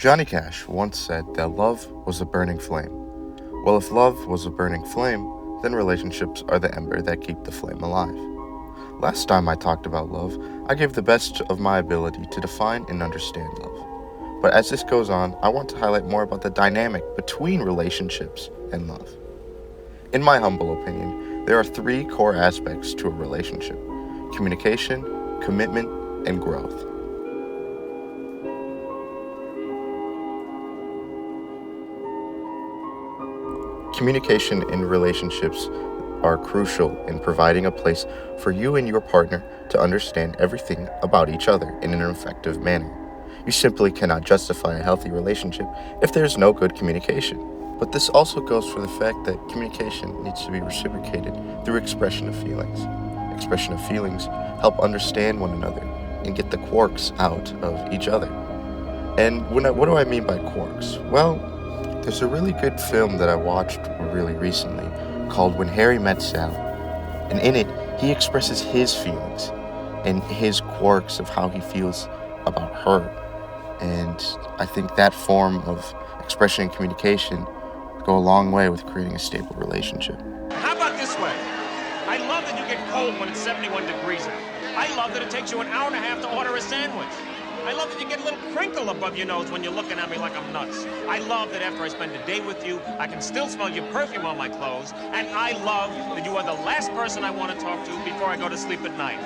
Johnny Cash once said that love was a burning flame. Well, if love was a burning flame, then relationships are the ember that keep the flame alive. Last time I talked about love, I gave the best of my ability to define and understand love. But as this goes on, I want to highlight more about the dynamic between relationships and love. In my humble opinion, there are three core aspects to a relationship: communication, commitment, and growth. Communication in relationships are crucial in providing a place for you and your partner to understand everything about each other in an effective manner. You simply cannot justify a healthy relationship if there is no good communication. But this also goes for the fact that communication needs to be reciprocated through expression of feelings. Expression of feelings help understand one another and get the quirks out of each other. And what do I mean by quirks? Well, there's a really good film that I watched really recently called When Harry Met Sally. And in it, he expresses his feelings and his quirks of how he feels about her. And I think that form of expression and communication go a long way with creating a stable relationship. How about this way? I love that you get cold when it's 71 degrees out. I love that it takes you an hour and a half to order a sandwich. I love that you get a little crinkle above your nose when you're looking at me like I'm nuts. I love that after I spend a day with you, I can still smell your perfume on my clothes. And I love that you are the last person I want to talk to before I go to sleep at night.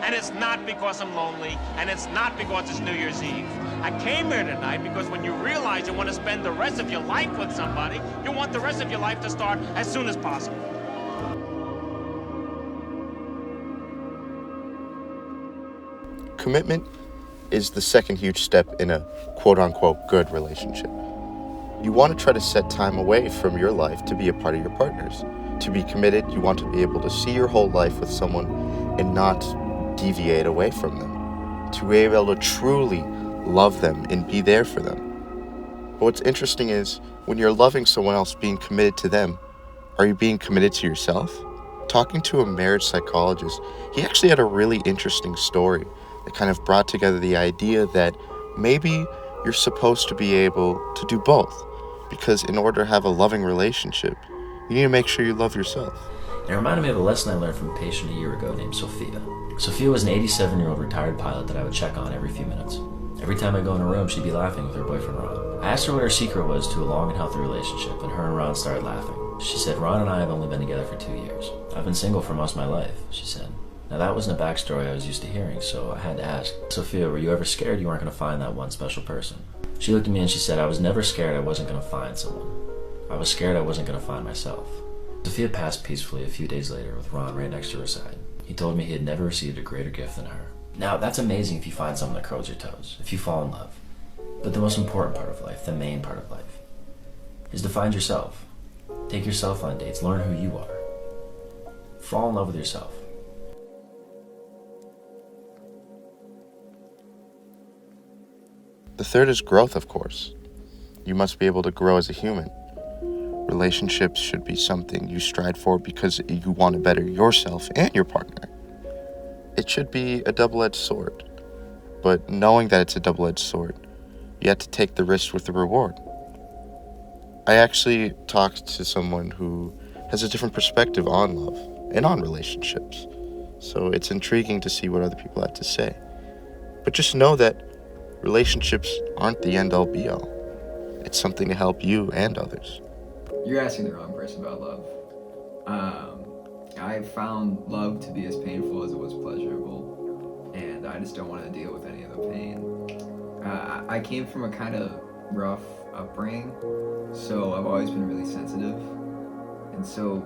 And it's not because I'm lonely, and it's not because it's New Year's Eve. I came here tonight because when you realize you want to spend the rest of your life with somebody, you want the rest of your life to start as soon as possible. Commitment is the second huge step in a quote-unquote good relationship. You want to try to set time away from your life to be a part of your partner's. To be committed, you want to be able to see your whole life with someone and not deviate away from them. To be able to truly love them and be there for them. But what's interesting is, when you're loving someone else, being committed to them, are you being committed to yourself? Talking to a marriage psychologist, he actually had a really interesting story that kind of brought together the idea that maybe you're supposed to be able to do both. Because in order to have a loving relationship, you need to make sure you love yourself. It reminded me of a lesson I learned from a patient a year ago named Sophia. Sophia was an 87-year-old retired pilot that I would check on every few minutes. Every time I go in a room, she'd be laughing with her boyfriend Ron. I asked her what her secret was to a long and healthy relationship, and her and Ron started laughing. She said, "Ron and I have only been together for 2 years. I've been single for most of my life," she said. Now that wasn't a backstory I was used to hearing, so I had to ask, "Sophia, were you ever scared you weren't going to find that one special person?" She looked at me and she said, "I was never scared I wasn't going to find someone. I was scared I wasn't going to find myself." Sophia passed peacefully a few days later with Ron right next to her side. He told me he had never received a greater gift than her. Now, that's amazing if you find someone that curls your toes, if you fall in love. But the most important part of life, the main part of life, is to find yourself. Take yourself on dates, learn who you are. Fall in love with yourself. The third is growth, of course. You must be able to grow as a human. Relationships should be something you strive for because you want to better yourself and your partner. It should be a double-edged sword. But knowing that it's a double-edged sword, you have to take the risk with the reward. I actually talked to someone who has a different perspective on love and on relationships. So it's intriguing to see what other people have to say. But just know that relationships aren't the end-all be-all. It's something to help you and others. You're asking the wrong person about love. I found love to be as painful as it was pleasurable, and I just don't want to deal with any of the pain. I came from a kind of rough upbringing, so I've always been really sensitive, and so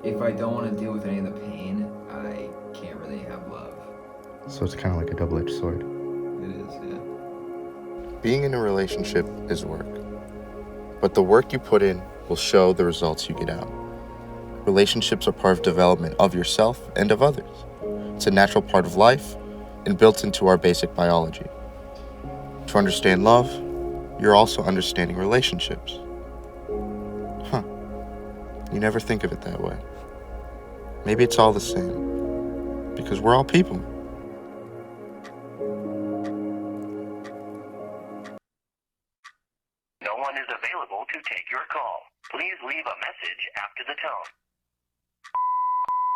if I don't want to deal with any of the pain, I can't really have love. So it's kind of like a double-edged sword. It is, yeah. Being in a relationship is work, but the work you put in will show the results you get out. Relationships are part of development of yourself and of others. It's a natural part of life and built into our basic biology. To understand love, you're also understanding relationships. You never think of it that way. Maybe it's all the same, because we're all people. No one is available to take your call. Please leave a message after the tone.